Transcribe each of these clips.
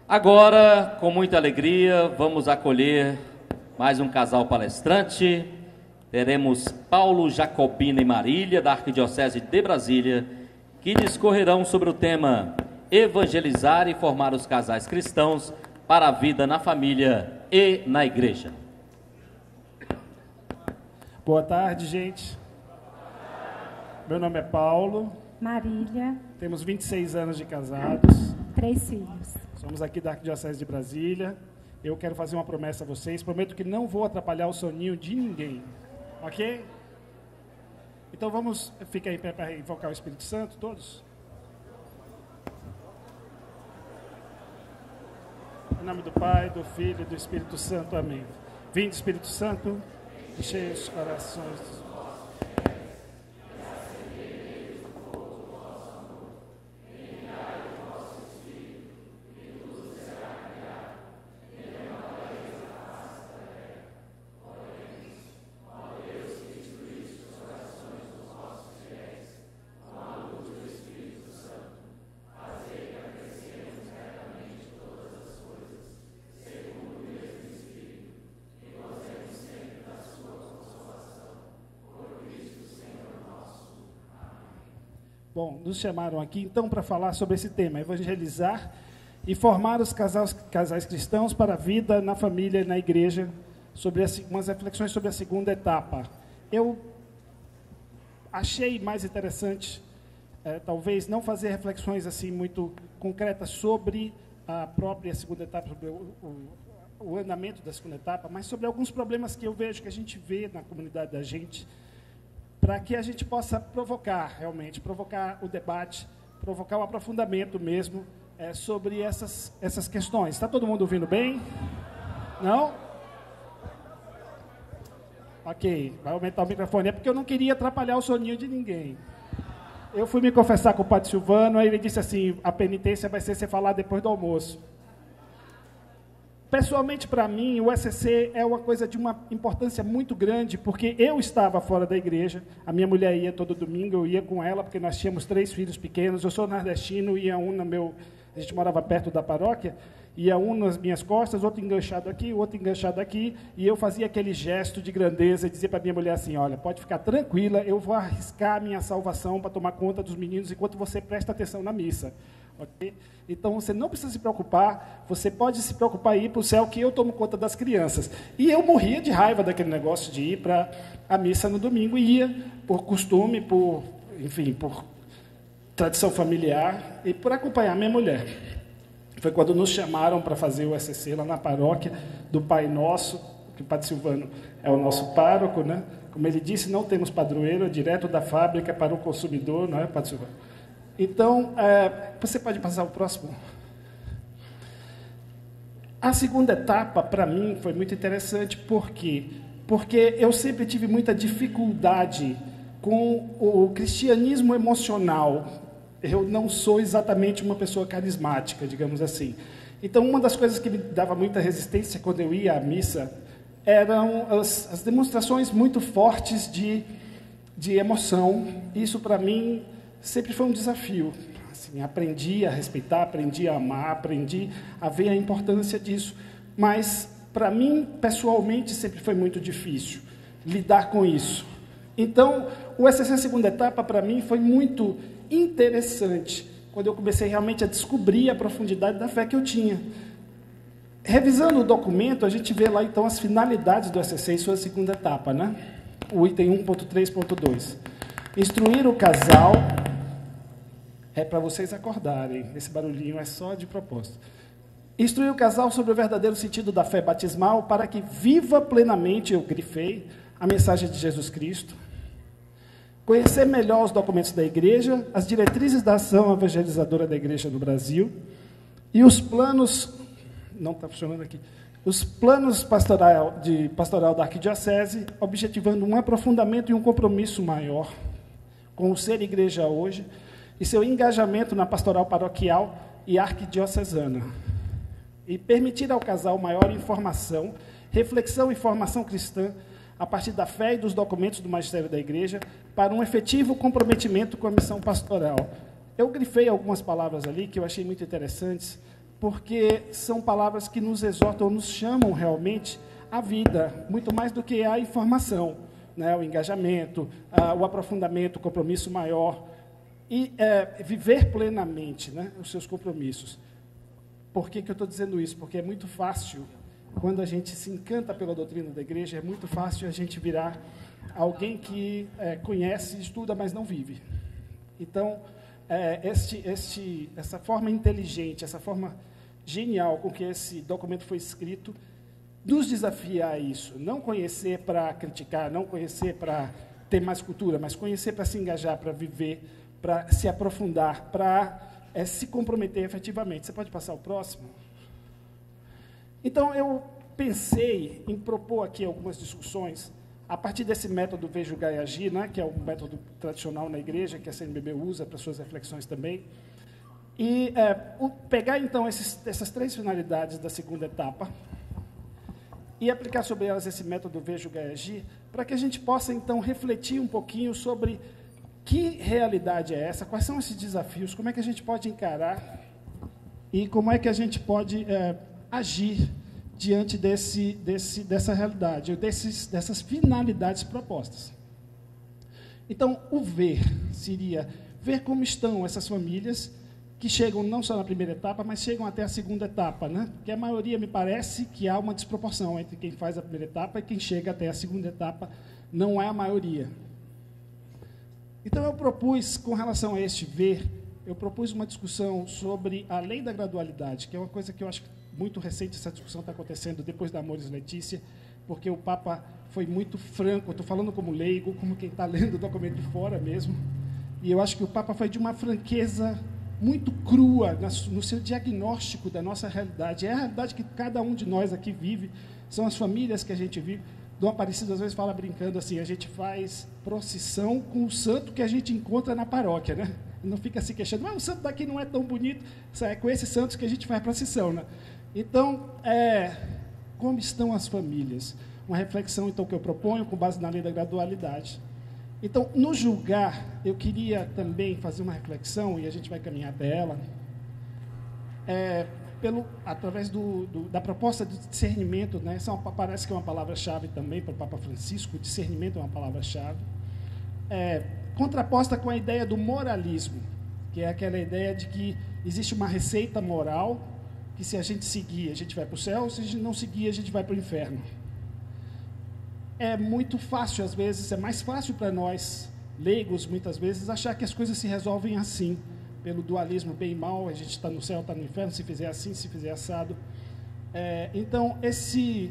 Agora, com muita alegria, vamos acolher mais um casal palestrante. Teremos Paulo Jacobina e Marília, da Arquidiocese de Brasília, que discorrerão sobre o tema Evangelizar e formar os casais cristãos para a vida na família e na igreja. Boa tarde, gente. Meu nome é Paulo. Marília. Temos 26 anos de casados. 3 filhos. Somos aqui da Arquidiocese de Brasília. Eu quero fazer uma promessa a vocês. Prometo que não vou atrapalhar o soninho de ninguém. Ok? Então vamos ficar em pé para invocar o Espírito Santo, todos? Em nome do Pai, do Filho e do Espírito Santo. Amém. Vinde, Espírito Santo, enchei os corações. Bom, nos chamaram aqui, então, para falar sobre esse tema, evangelizar e formar os casais cristãos para a vida na família e na igreja, sobre umas reflexões sobre a segunda etapa. Eu achei mais interessante, talvez, não fazer reflexões assim muito concretas sobre a própria segunda etapa, sobre o andamento da segunda etapa, mas sobre alguns problemas que eu vejo, que a gente vê na comunidade da gente, para que a gente possa provocar o debate, provocar o aprofundamento mesmo sobre essas questões. Está todo mundo ouvindo bem? Não? Ok, vai aumentar o microfone. É porque eu não queria atrapalhar o soninho de ninguém. Eu fui me confessar com o Padre Silvano, aí ele disse assim, a penitência vai ser você falar depois do almoço. Pessoalmente, para mim, o ECC é uma coisa de uma importância muito grande, porque eu estava fora da igreja, a minha mulher ia todo domingo, eu ia com ela, porque nós tínhamos 3 filhos pequenos, eu sou nordestino, ia um a gente morava perto da paróquia, ia um nas minhas costas, outro enganchado aqui, outro enganchado aqui, e eu fazia aquele gesto de grandeza, e dizia para a minha mulher assim, olha, pode ficar tranquila, eu vou arriscar a minha salvação para tomar conta dos meninos, enquanto você presta atenção na missa. Okay? Então, você não precisa se preocupar, você pode se preocupar em ir para o céu, que eu tomo conta das crianças. E eu morria de raiva daquele negócio de ir para a missa no domingo, e ia por costume, por tradição familiar, e por acompanhar minha mulher. Foi quando nos chamaram para fazer o ECC lá na paróquia do Pai Nosso, que o Padre Silvano é o nosso pároco, né? Como ele disse, não temos padroeiro, direto da fábrica para o consumidor, não é, Padre Silvano? Então, você pode passar o próximo? A segunda etapa, para mim, foi muito interessante. Por quê? Porque eu sempre tive muita dificuldade com o cristianismo emocional. Eu não sou exatamente uma pessoa carismática, digamos assim. Então, uma das coisas que me dava muita resistência quando eu ia à missa eram as demonstrações muito fortes de emoção. Isso, para mim, sempre foi um desafio. Assim, aprendi a respeitar, aprendi a amar, aprendi a ver a importância disso. Mas, para mim, pessoalmente, sempre foi muito difícil lidar com isso. Então, o ECC segunda etapa, para mim, foi muito interessante, quando eu comecei realmente a descobrir a profundidade da fé que eu tinha. Revisando o documento, a gente vê lá, então, as finalidades do ECC em sua segunda etapa, né? O item 1.3.2. Instruir o casal... É para vocês acordarem, esse barulhinho é só de propósito. Instruir o casal sobre o verdadeiro sentido da fé batismal para que viva plenamente, eu grifei, a mensagem de Jesus Cristo. Conhecer melhor os documentos da igreja, as diretrizes da ação evangelizadora da igreja no Brasil e os planos, não está funcionando aqui, os planos pastoral da Arquidiocese, objetivando um aprofundamento e um compromisso maior com o ser igreja hoje, e seu engajamento na pastoral paroquial e arquidiocesana. E permitir ao casal maior informação, reflexão e formação cristã a partir da fé e dos documentos do magistério da igreja para um efetivo comprometimento com a missão pastoral. Eu grifei algumas palavras ali que eu achei muito interessantes, porque são palavras que nos exortam, nos chamam realmente à vida, muito mais do que a informação, né? O engajamento, o aprofundamento, o compromisso maior, e viver plenamente, né, os seus compromissos. Por que eu estou dizendo isso? Porque é muito fácil, quando a gente se encanta pela doutrina da igreja, é muito fácil a gente virar alguém que conhece, estuda, mas não vive. Então, essa forma inteligente, essa forma genial com que esse documento foi escrito, nos desafia a isso. Não conhecer para criticar, não conhecer para ter mais cultura, mas conhecer para se engajar, para viver, para se aprofundar, para se comprometer efetivamente. Você pode passar o próximo? Então, eu pensei em propor aqui algumas discussões a partir desse método Ver, Julgar e Agir, né, que é um método tradicional na igreja, que a CNBB usa para suas reflexões também, e pegar, então, essas 3 finalidades da segunda etapa e aplicar sobre elas esse método Ver, Julgar e Agir, para que a gente possa, então, refletir um pouquinho sobre que realidade é essa, quais são esses desafios, como é que a gente pode encarar e como é que a gente pode agir diante dessa realidade, ou dessas finalidades propostas. Então, o ver seria ver como estão essas famílias que chegam não só na primeira etapa, mas chegam até a segunda etapa, né? Porque a maioria, me parece, que há uma desproporção entre quem faz a primeira etapa e quem chega até a segunda etapa, não é a maioria. Então, eu propus, com relação a este ver, eu propus uma discussão sobre a lei da gradualidade, que é uma coisa que eu acho muito recente, essa discussão está acontecendo depois da Amores Letícia, porque o Papa foi muito franco, estou falando como leigo, como quem está lendo o documento de fora mesmo, e eu acho que o Papa foi de uma franqueza muito crua no seu diagnóstico da nossa realidade. É a realidade que cada um de nós aqui vive, são as famílias que a gente vive. Dom Aparecido, às vezes, fala brincando assim, a gente faz procissão com o santo que a gente encontra na paróquia, né? Não fica se queixando, mas o santo daqui não é tão bonito. É com esses santos que a gente faz procissão, né? Então, como estão as famílias? Uma reflexão, então, que eu proponho, com base na lei da gradualidade. Então, no julgar, eu queria também fazer uma reflexão, e a gente vai caminhar até ela, através da proposta de discernimento, né? Parece que é uma palavra-chave também para o Papa Francisco. Discernimento é uma palavra-chave, contraposta com a ideia do moralismo, que é aquela ideia de que existe uma receita moral, que se a gente seguir, a gente vai para o céu, se a gente não seguir, a gente vai para o inferno. É muito fácil, às vezes, é mais fácil para nós, leigos, muitas vezes, achar que as coisas se resolvem assim, pelo dualismo bem e mal, a gente está no céu, está no inferno, se fizer assim, se fizer assado. Então, esse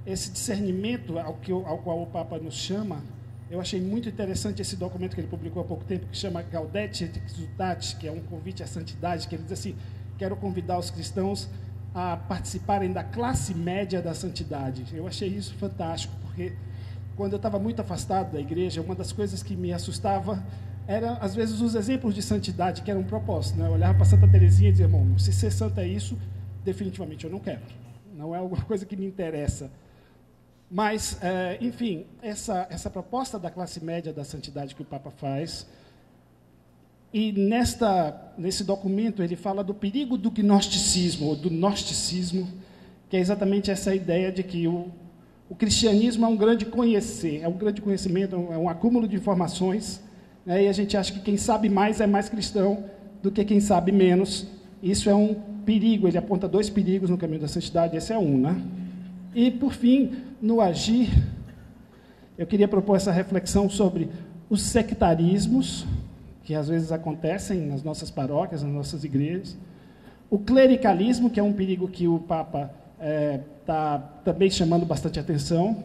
discernimento ao qual o Papa nos chama, eu achei muito interessante esse documento que ele publicou há pouco tempo, que chama Gaudete et Exsultate, que é um convite à santidade, que ele diz assim, quero convidar os cristãos a participarem da classe média da santidade. Eu achei isso fantástico, porque quando eu estava muito afastado da igreja, uma das coisas que me assustava era, às vezes, os exemplos de santidade que eram propostos, né? Eu olhava para Santa Teresinha e dizia, irmão, se ser santa é isso, definitivamente eu não quero. Não é alguma coisa que me interessa. Mas, enfim, essa proposta da classe média da santidade que o Papa faz, e nesse documento ele fala do perigo do gnosticismo, ou do gnosticismo, que é exatamente essa ideia de que o cristianismo é um grande conhecer, é um grande conhecimento, é um acúmulo de informações, né, e a gente acha que quem sabe mais é mais cristão do que quem sabe menos. Isso é um perigo, ele aponta 2 perigos no caminho da santidade, esse é um, né? E, por fim, no agir, eu queria propor essa reflexão sobre os sectarismos, que às vezes acontecem nas nossas paróquias, nas nossas igrejas, o clericalismo, que é um perigo que o Papa está também chamando bastante atenção,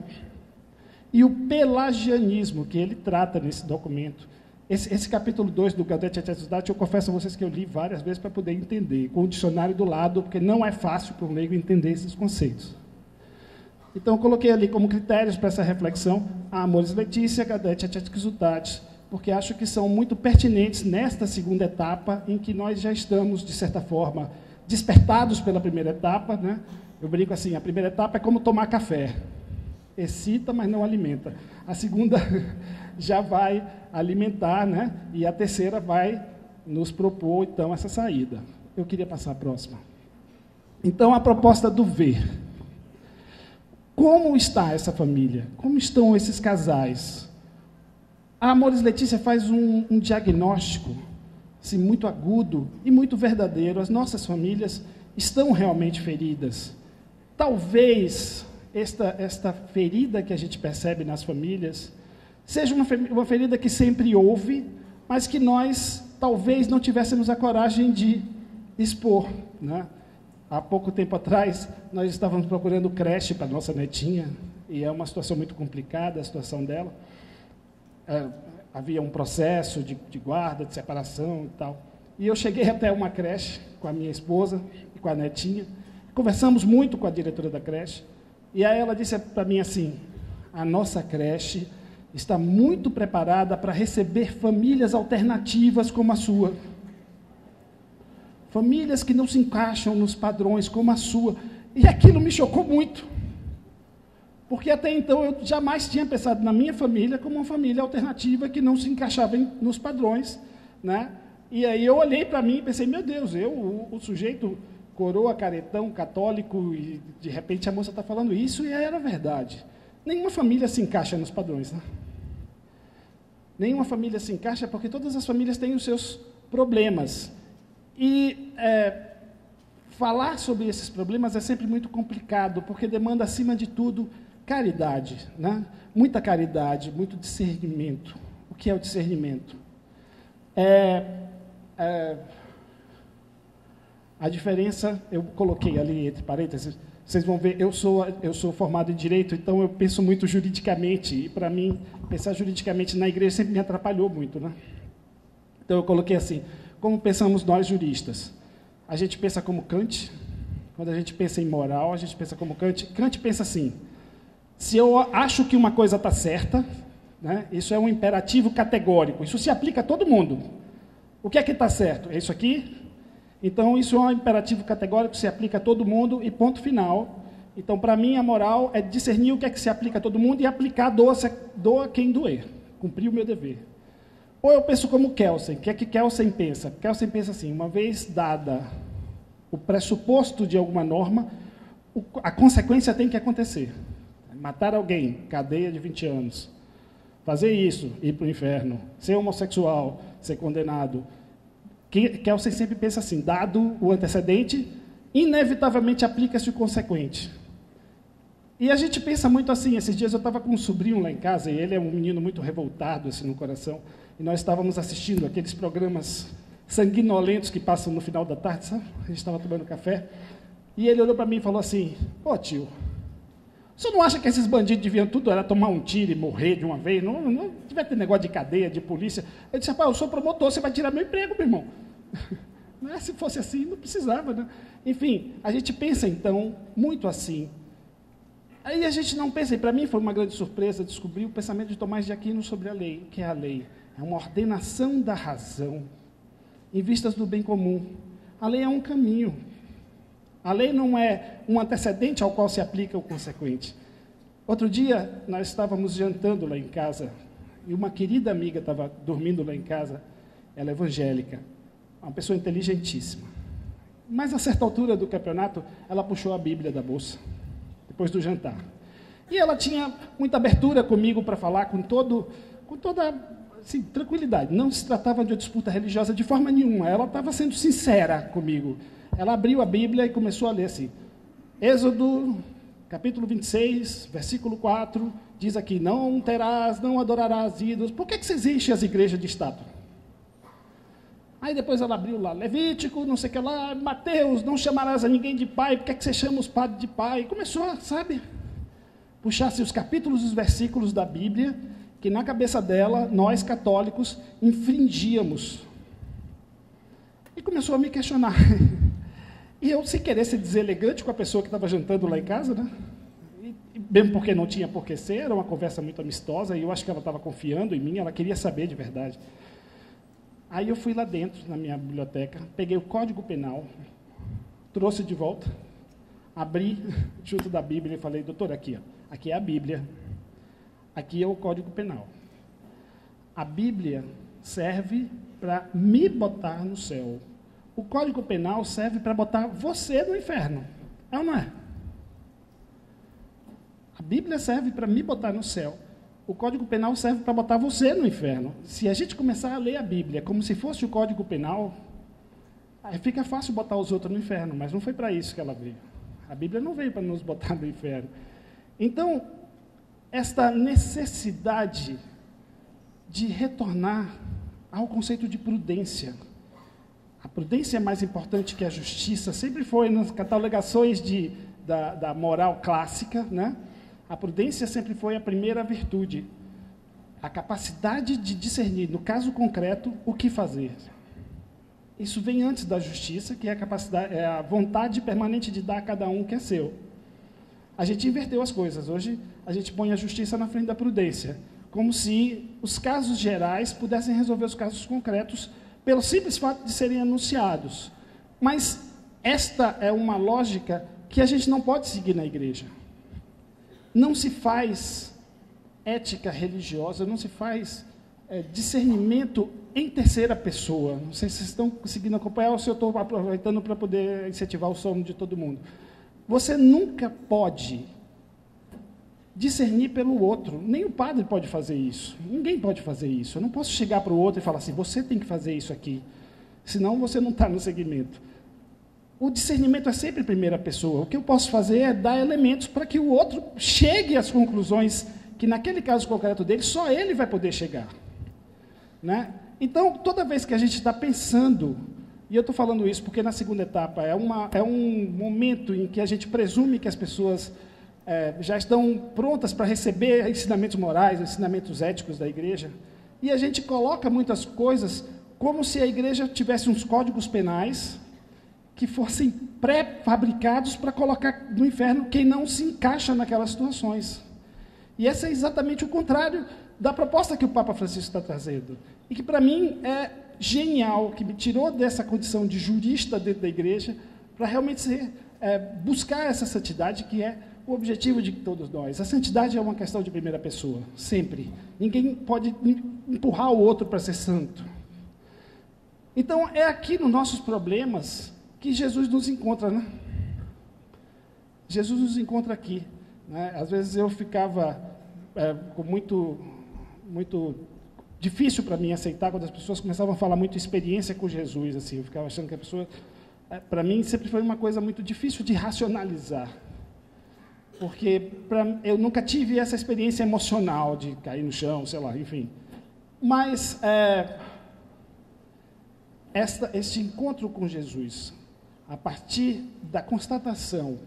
e o pelagianismo, que ele trata nesse documento. Esse capítulo 2 do Gaudete et Exsultate, eu confesso a vocês que eu li várias vezes para poder entender, com o dicionário do lado, porque não é fácil para um leigo entender esses conceitos. Então, eu coloquei ali como critérios para essa reflexão a Amores Letícia, Gaudete et Exsultate, porque acho que são muito pertinentes nesta segunda etapa, em que nós já estamos, de certa forma, despertados pela primeira etapa, né? Eu brinco assim, a primeira etapa é como tomar café. Excita, mas não alimenta. A segunda já vai alimentar, né? E a terceira vai nos propor, então, essa saída. Eu queria passar a próxima. Então, a proposta do ver. Como está essa família? Como estão esses casais? A Amores Letícia faz um diagnóstico assim, muito agudo e muito verdadeiro. As nossas famílias estão realmente feridas. Talvez esta ferida que a gente percebe nas famílias seja uma ferida que sempre houve, mas que nós talvez não tivéssemos a coragem de expor, né? Há pouco tempo atrás, nós estávamos procurando creche para a nossa netinha, e é uma situação muito complicada, a situação dela. Havia um processo de guarda, de separação e tal. E eu cheguei até uma creche com a minha esposa e com a netinha. Conversamos muito com a diretora da creche, e aí ela disse para mim assim: a nossa creche está muito preparada para receber famílias alternativas como a sua. Famílias que não se encaixam nos padrões como a sua. E aquilo me chocou muito. Porque até então eu jamais tinha pensado na minha família como uma família alternativa que não se encaixava nos padrões, né? E aí eu olhei para mim e pensei, meu Deus, o sujeito coroa, caretão, católico, e de repente a moça está falando isso, e era verdade. Nenhuma família se encaixa nos padrões, né? Nenhuma família se encaixa porque todas as famílias têm os seus problemas. E falar sobre esses problemas é sempre muito complicado, porque demanda, acima de tudo, caridade, né? Muita caridade, muito discernimento. O que é o discernimento? A diferença, eu coloquei ali entre parênteses, vocês vão ver, eu sou formado em Direito, então eu penso muito juridicamente, e para mim, pensar juridicamente na igreja sempre me atrapalhou muito, né? Então eu coloquei assim: como pensamos nós juristas? A gente pensa como Kant. Quando a gente pensa em moral, a gente pensa como Kant. Kant pensa assim: se eu acho que uma coisa está certa, né, isso é um imperativo categórico, isso se aplica a todo mundo. O que é que está certo? É isso aqui? Então, isso é um imperativo categórico, se aplica a todo mundo e ponto final. Então, para mim, a moral é discernir o que é que se aplica a todo mundo e aplicar doa quem doer, cumprir o meu dever. Ou eu penso como Kelsen. O que é que Kelsen pensa? Kelsen pensa assim: uma vez dada o pressuposto de alguma norma, a consequência tem que acontecer. Matar alguém, cadeia de 20 anos. Fazer isso, ir para o inferno. Ser homossexual, ser condenado. Kelsen sempre pensa assim: dado o antecedente, inevitavelmente aplica-se o consequente. E a gente pensa muito assim. Esses dias eu estava com um sobrinho lá em casa, e ele é um menino muito revoltado assim, no coração. E nós estávamos assistindo aqueles programas sanguinolentos que passam no final da tarde, sabe? A gente estava tomando café. E ele olhou para mim e falou assim: "Ô tio, o senhor não acha que esses bandidos deviam tudo era tomar um tiro e morrer de uma vez? Não devia ter negócio de cadeia, de polícia." Eu disse: "Rapaz, eu sou promotor, você vai tirar meu emprego, meu irmão." Não é? Se fosse assim, não precisava, né? Enfim, a gente pensa, então, muito assim. Aí a gente não pensa, e para mim foi uma grande surpresa descobrir o pensamento de Tomás de Aquino sobre a lei. O que é a lei? É uma ordenação da razão em vistas do bem comum. A lei é um caminho. A lei não é um antecedente ao qual se aplica o consequente. Outro dia, nós estávamos jantando lá em casa, e uma querida amiga estava dormindo lá em casa. Ela é evangélica, uma pessoa inteligentíssima. Mas, a certa altura do campeonato, ela puxou a Bíblia da bolsa, depois do jantar. E ela tinha muita abertura comigo para falar com toda assim, tranquilidade. Não se tratava de uma disputa religiosa de forma nenhuma. Ela estava sendo sincera comigo. Ela abriu a Bíblia e começou a ler assim: Êxodo, capítulo 26, versículo 4, diz aqui: não terás, não adorarás ídolos. Por que vocês enchem as igrejas de estátua? Aí depois ela abriu lá: Levítico, não sei o que lá, Mateus, não chamarás a ninguém de pai. Por que você chama os padres de pai? E começou, sabe, puxar-se os capítulos e os versículos da Bíblia, que na cabeça dela, nós católicos, infringíamos. E começou a me questionar. E eu, sem querer ser deselegante com a pessoa que estava jantando lá em casa, né? E mesmo porque não tinha por que ser, era uma conversa muito amistosa, e eu acho que ela estava confiando em mim, ela queria saber de verdade. Aí eu fui lá dentro, na minha biblioteca, peguei o Código Penal, trouxe de volta, abri junto da Bíblia e falei: doutor, aqui é a Bíblia, aqui é o Código Penal. A Bíblia serve para me botar no céu. O Código Penal serve para botar você no inferno. É ou não é? A Bíblia serve para me botar no céu. O Código Penal serve para botar você no inferno. Se a gente começar a ler a Bíblia como se fosse o Código Penal, aí fica fácil botar os outros no inferno, mas não foi para isso que ela veio. A Bíblia não veio para nos botar no inferno. Então, esta necessidade de retornar ao conceito de prudência. A prudência é mais importante que a justiça, sempre foi nas catalogações da moral clássica, né? A prudência sempre foi a primeira virtude, a capacidade de discernir, no caso concreto, o que fazer. Isso vem antes da justiça, que é a capacidade, é a vontade permanente de dar a cada um o que é seu. A gente inverteu as coisas. Hoje, a gente põe a justiça na frente da prudência, como se os casos gerais pudessem resolver os casos concretos pelo simples fato de serem anunciados. Mas esta é uma lógica que a gente não pode seguir na igreja. Não se faz ética religiosa, não se faz discernimento em terceira pessoa. Não sei se vocês estão conseguindo acompanhar ou se eu estou aproveitando para poder incentivar o sono de todo mundo. Você nunca pode discernir pelo outro. Nem o padre pode fazer isso. Ninguém pode fazer isso. Eu não posso chegar para o outro e falar assim, você tem que fazer isso aqui. Senão você não está no segmento. O discernimento é sempre em primeira pessoa. O que eu posso fazer é dar elementos para que o outro chegue às conclusões que, naquele caso concreto dele, só ele vai poder chegar. Né? Então, toda vez que a gente está pensando, e eu estou falando isso porque na segunda etapa é um momento em que a gente presume que as pessoas já estão prontas para receber ensinamentos morais, ensinamentos éticos da igreja, e a gente coloca muitas coisas como se a igreja tivesse uns códigos penais que fossem pré-fabricados para colocar no inferno quem não se encaixa naquelas situações. E esse é exatamente o contrário da proposta que o Papa Francisco está trazendo. E que, para mim, é genial, que me tirou dessa condição de jurista dentro da igreja, para realmente buscar essa santidade, que é o objetivo de todos nós. A santidade é uma questão de primeira pessoa, sempre. Ninguém pode empurrar o outro para ser santo. Então, é aqui nos nossos problemas que Jesus nos encontra, né? Jesus nos encontra aqui. Né? Às vezes eu ficava com muito difícil para mim aceitar quando as pessoas começavam a falar muito experiência com Jesus. Assim, eu ficava achando que a pessoa... para mim, sempre foi uma coisa muito difícil de racionalizar. Porque eu nunca tive essa experiência emocional de cair no chão, sei lá, enfim. Mas este encontro com Jesus, a partir da constatação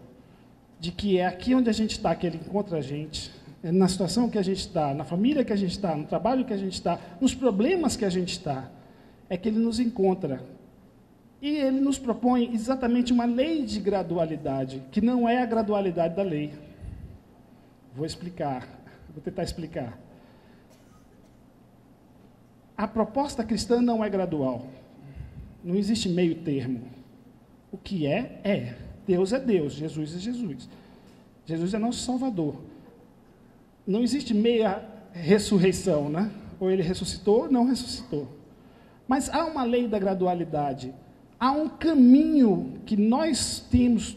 de que é aqui onde a gente está, que Ele encontra a gente, é na situação que a gente está, na família que a gente está, no trabalho que a gente está, nos problemas que a gente está, é que Ele nos encontra. E Ele nos propõe exatamente uma lei de gradualidade, que não é a gradualidade da lei. Vou tentar explicar. A proposta cristã não é gradual. Não existe meio termo. O que é. Deus é Deus, Jesus é Jesus. Jesus é nosso Salvador. Não existe meia ressurreição, né? Ou Ele ressuscitou, ou não ressuscitou. Mas há uma lei da gradualidade. Há um caminho que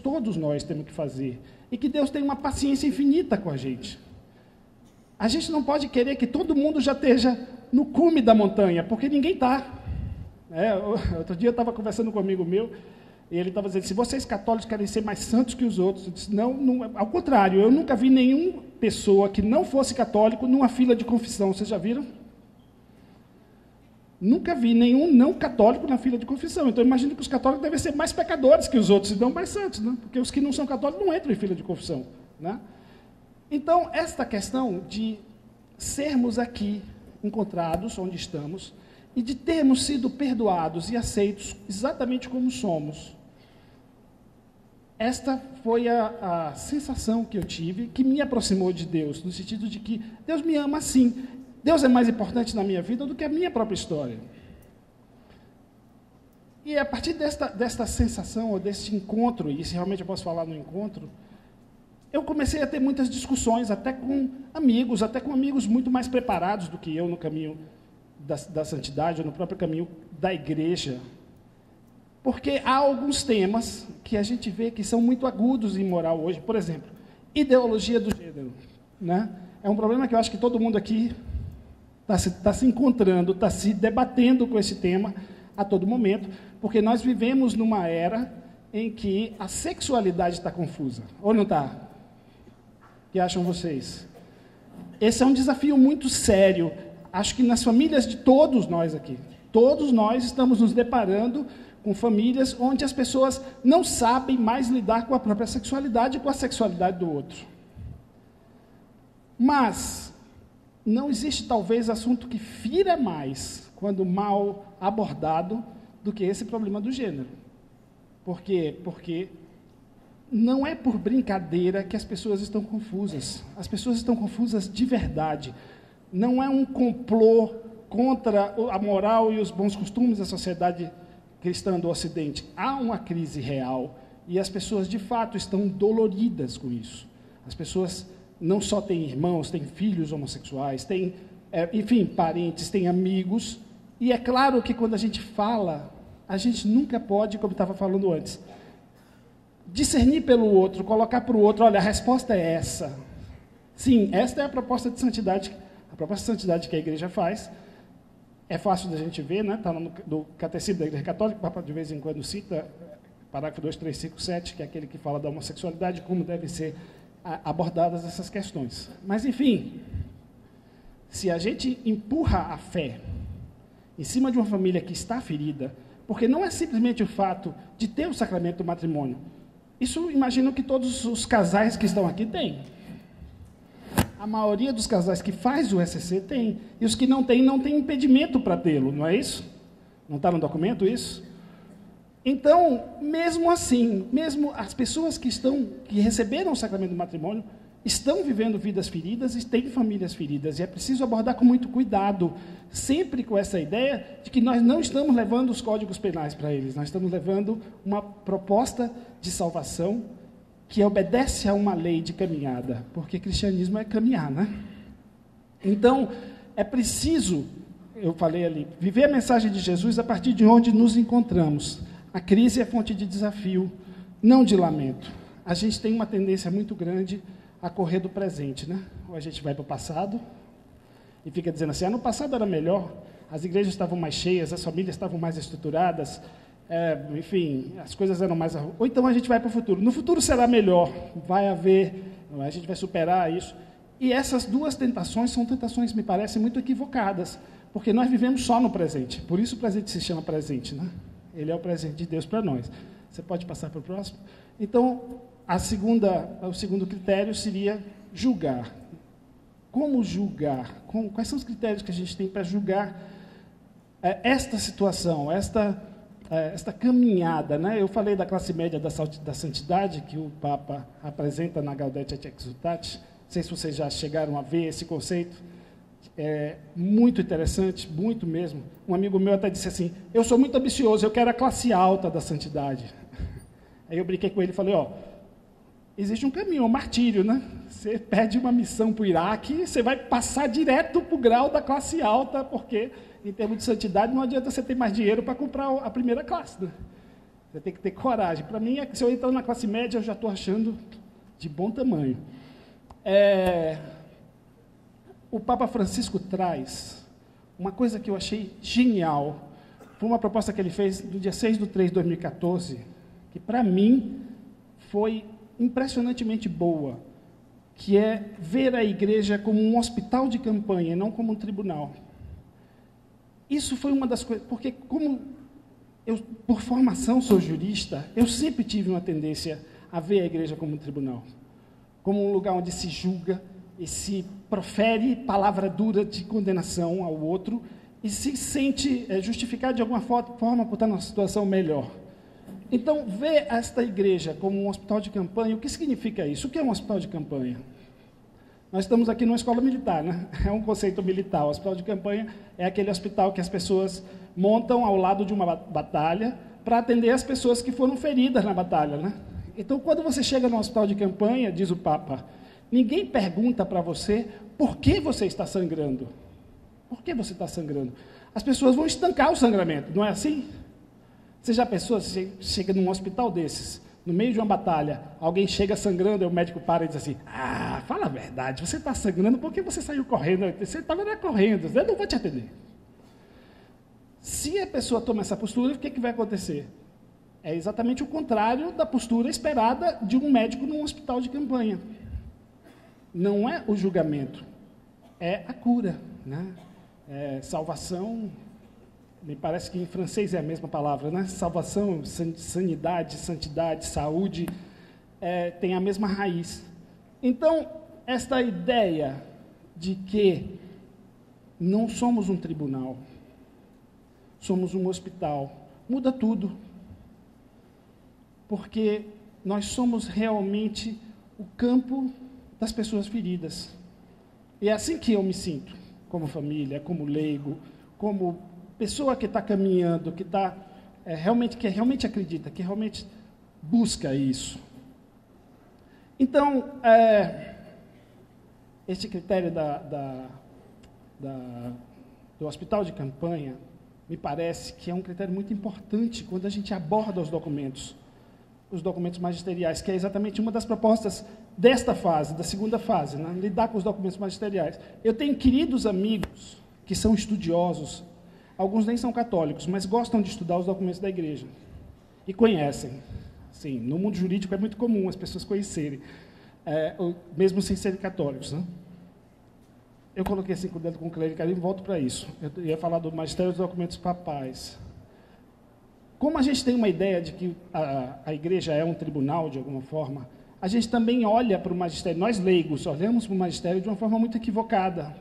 todos nós temos que fazer, e que Deus tem uma paciência infinita com a gente. A gente não pode querer que todo mundo já esteja no cume da montanha, porque ninguém está. Outro dia eu estava conversando com um amigo meu, e ele estava dizendo, se vocês católicos querem ser mais santos que os outros, eu disse, não, ao contrário, eu nunca vi nenhuma pessoa que não fosse católico numa fila de confissão, vocês já viram? Nunca vi nenhum não católico na fila de confissão. Então, imagino que os católicos devem ser mais pecadores que os outros, e não mais santos, né? Porque os que não são católicos não entram em fila de confissão. Né? Então, esta questão de sermos aqui encontrados, onde estamos, e de termos sido perdoados e aceitos exatamente como somos, esta foi a sensação que eu tive, que me aproximou de Deus, no sentido de que Deus me ama assim. Deus é mais importante na minha vida do que a minha própria história. E a partir desta sensação, ou deste encontro, e se realmente eu posso falar no encontro, eu comecei a ter muitas discussões, até com amigos muito mais preparados do que eu no caminho da santidade, ou no próprio caminho da igreja. Porque há alguns temas que a gente vê que são muito agudos em moral hoje. Por exemplo, ideologia do gênero. Né? É um problema que eu acho que todo mundo aqui está se encontrando, está se debatendo com esse tema a todo momento, porque nós vivemos numa era em que a sexualidade está confusa. Ou não está? O que acham vocês? Esse é um desafio muito sério. Acho que nas famílias de todos nós aqui, todos nós estamos nos deparando com famílias onde as pessoas não sabem mais lidar com a própria sexualidade e com a sexualidade do outro. Mas não existe, talvez, assunto que fira mais, quando mal abordado, do que esse problema do gênero. Por quê? Porque não é por brincadeira que as pessoas estão confusas. As pessoas estão confusas de verdade. Não é um complô contra a moral e os bons costumes da sociedade cristã do Ocidente. Há uma crise real e as pessoas, de fato, estão doloridas com isso. As pessoas não só têm irmãos, têm filhos homossexuais, têm, enfim, parentes, têm amigos. E é claro que quando a gente fala, a gente nunca pode, como eu estava falando antes, discernir pelo outro, colocar para o outro, olha, a resposta é essa. Sim, esta é a proposta de santidade que a igreja faz. É fácil da gente ver, né? Está no Catecismo da Igreja Católica, o Papa de vez em quando cita, parágrafo 2357, que é aquele que fala da homossexualidade, como devem ser abordadas essas questões. Mas, enfim, se a gente empurra a fé em cima de uma família que está ferida, porque não é simplesmente o fato de ter o sacramento do matrimônio. Isso, imagino que todos os casais que estão aqui têm. A maioria dos casais que faz o SCC tem, e os que não têm impedimento para tê-lo, não é isso? Não está no documento isso? Então, mesmo assim, mesmo as pessoas que receberam o sacramento do matrimônio, estão vivendo vidas feridas e têm famílias feridas, e é preciso abordar com muito cuidado, sempre com essa ideia de que nós não estamos levando os códigos penais para eles, nós estamos levando uma proposta de salvação que obedece a uma lei de caminhada, porque cristianismo é caminhar, né? Então, é preciso, eu falei ali, viver a mensagem de Jesus a partir de onde nos encontramos. A crise é fonte de desafio, não de lamento. A gente tem uma tendência muito grande a correr do presente, né? Ou a gente vai para o passado e fica dizendo assim, no passado era melhor, as igrejas estavam mais cheias, as famílias estavam mais estruturadas, enfim, as coisas eram mais... Ou então a gente vai para o futuro. No futuro será melhor, vai haver, a gente vai superar isso. E essas duas tentações são tentações, me parecem, muito equivocadas, porque nós vivemos só no presente. Por isso o presente se chama presente, né? Ele é o presente de Deus para nós. Você pode passar para o próximo? Então, o segundo critério seria julgar. Como julgar? Quais são os critérios que a gente tem para julgar esta situação, esta caminhada, né? Eu falei da classe média da santidade, que o Papa apresenta na Gaudete et Exsultate. Não sei se vocês já chegaram a ver esse conceito. É muito interessante, muito mesmo. Um amigo meu até disse assim, eu sou muito ambicioso, eu quero a classe alta da santidade. Aí eu brinquei com ele e falei, existe um caminho, um martírio, né? Você pede uma missão para o Iraque, você vai passar direto para o grau da classe alta, porque, em termos de santidade, não adianta você ter mais dinheiro para comprar a primeira classe, né? Você tem que ter coragem. Para mim, se eu entrar na classe média, eu já estou achando de bom tamanho. O Papa Francisco traz uma coisa que eu achei genial. Foi uma proposta que ele fez no dia 6/3/2014, que, para mim, foi impressionantemente boa, que é ver a igreja como um hospital de campanha, e não como um tribunal. Isso foi uma das coisas, porque como eu, por formação, sou jurista, eu sempre tive uma tendência a ver a igreja como um tribunal, como um lugar onde se julga e se profere palavra dura de condenação ao outro e se sente justificado de alguma forma por estar numa situação melhor. Então, ver esta igreja como um hospital de campanha, o que significa isso? O que é um hospital de campanha? Nós estamos aqui numa escola militar, né? É um conceito militar. O hospital de campanha é aquele hospital que as pessoas montam ao lado de uma batalha para atender as pessoas que foram feridas na batalha, né? Então, quando você chega no hospital de campanha, diz o Papa, ninguém pergunta para você por que você está sangrando. Por que você está sangrando? As pessoas vão estancar o sangramento, não é assim? Você já pensou, você chega num hospital desses, no meio de uma batalha, alguém chega sangrando, e o médico para e diz assim, fala a verdade, você está sangrando porque você saiu correndo, você estava correndo, eu não vou te atender. Se a pessoa toma essa postura, o que vai acontecer? É exatamente o contrário da postura esperada de um médico num hospital de campanha. Não é o julgamento, é a cura, né? Salvação, me parece que em francês é a mesma palavra, né? Salvação, sanidade, santidade, saúde, tem a mesma raiz. Então, esta ideia de que não somos um tribunal, somos um hospital, muda tudo. Porque nós somos realmente o campo das pessoas feridas. E é assim que eu me sinto, como família, como leigo, como pessoa que está caminhando, que realmente acredita, que realmente busca isso. Então, este critério do hospital de campanha, me parece que é um critério muito importante quando a gente aborda os documentos magisteriais, que é exatamente uma das propostas desta fase, da segunda fase, né? Lidar com os documentos magisteriais. Eu tenho queridos amigos que são estudiosos, alguns nem são católicos, mas gostam de estudar os documentos da igreja e conhecem. Sim, no mundo jurídico é muito comum as pessoas conhecerem, mesmo sem serem católicos, né? Eu coloquei assim com o dedo com clericalismo e volto para isso. Eu ia falar do magistério dos documentos papais. Como a gente tem uma ideia de que a igreja é um tribunal, de alguma forma, a gente também olha para o magistério, nós leigos, olhamos para o magistério de uma forma muito equivocada.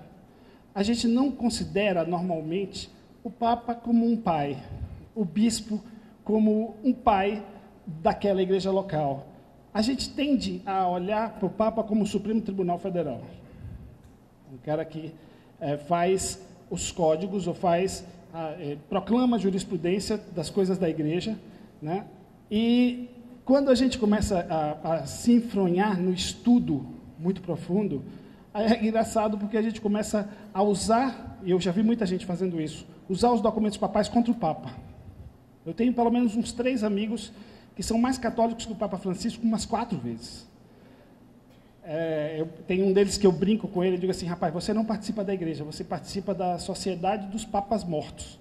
A gente não considera, normalmente, o Papa como um pai, o bispo como um pai daquela igreja local. A gente tende a olhar para o Papa como o Supremo Tribunal Federal. Um cara que faz os códigos, ou proclama a jurisprudência das coisas da igreja, né? E quando a gente começa a se enfronhar no estudo muito profundo, é engraçado porque a gente começa a usar, e eu já vi muita gente fazendo isso, usar os documentos papais contra o Papa. Eu tenho pelo menos uns 3 amigos que são mais católicos que o Papa Francisco umas 4 vezes. Eu tenho um deles que eu brinco com ele e digo assim, rapaz, você não participa da igreja, você participa da Sociedade dos Papas Mortos.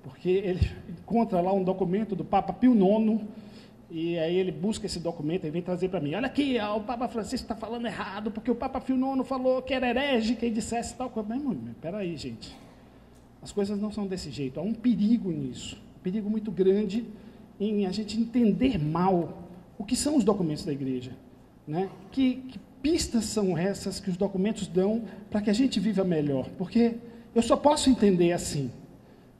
Porque ele encontra lá um documento do Papa Pio IX, e aí ele busca esse documento e vem trazer para mim. Olha aqui, o Papa Francisco está falando errado, porque o Papa Pio IX falou que era herege quem dissesse tal coisa. Mas, peraí, gente. As coisas não são desse jeito. Há um perigo nisso. Um perigo muito grande em a gente entender mal o que são os documentos da igreja, né? Que pistas são essas que os documentos dão para que a gente viva melhor? Porque eu só posso entender assim.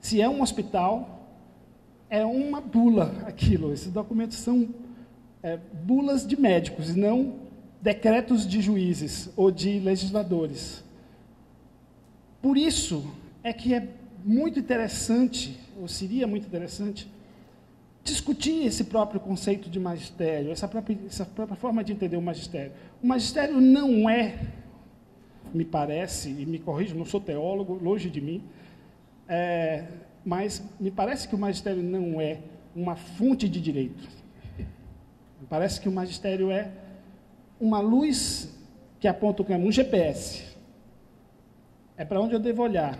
Se é um hospital, é uma bula aquilo. Esses documentos são bulas de médicos, e não decretos de juízes ou de legisladores. Por isso é que é muito interessante, ou seria muito interessante, discutir esse próprio conceito de magistério, essa própria forma de entender o magistério. O magistério não é, me parece, e me corrijo, não sou teólogo, longe de mim, mas me parece que o magistério não é uma fonte de direito. Me parece que o magistério é uma luz que aponta o caminho, um GPS. É para onde eu devo olhar.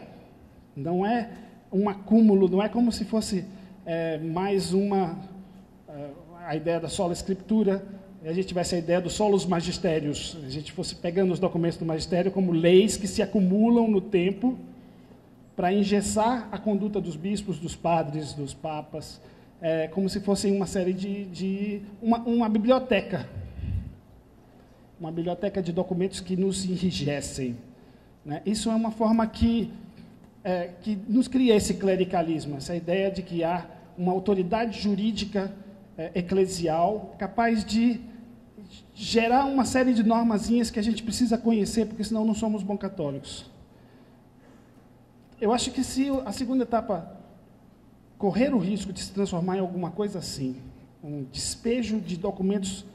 Não é um acúmulo, não é como se fosse mais a ideia da sola escritura, a gente tivesse a ideia dos solos magistérios, a gente fosse pegando os documentos do magistério como leis que se acumulam no tempo para engessar a conduta dos bispos, dos padres, dos papas, como se fossem uma série uma biblioteca. Uma biblioteca de documentos que nos enrijecem, né? Isso é uma forma que nos cria esse clericalismo, essa ideia de que há uma autoridade jurídica eclesial capaz de gerar uma série de normazinhas que a gente precisa conhecer, porque senão não somos bons católicos. Eu acho que se a segunda etapa correr o risco de se transformar em alguma coisa assim, um despejo de documentos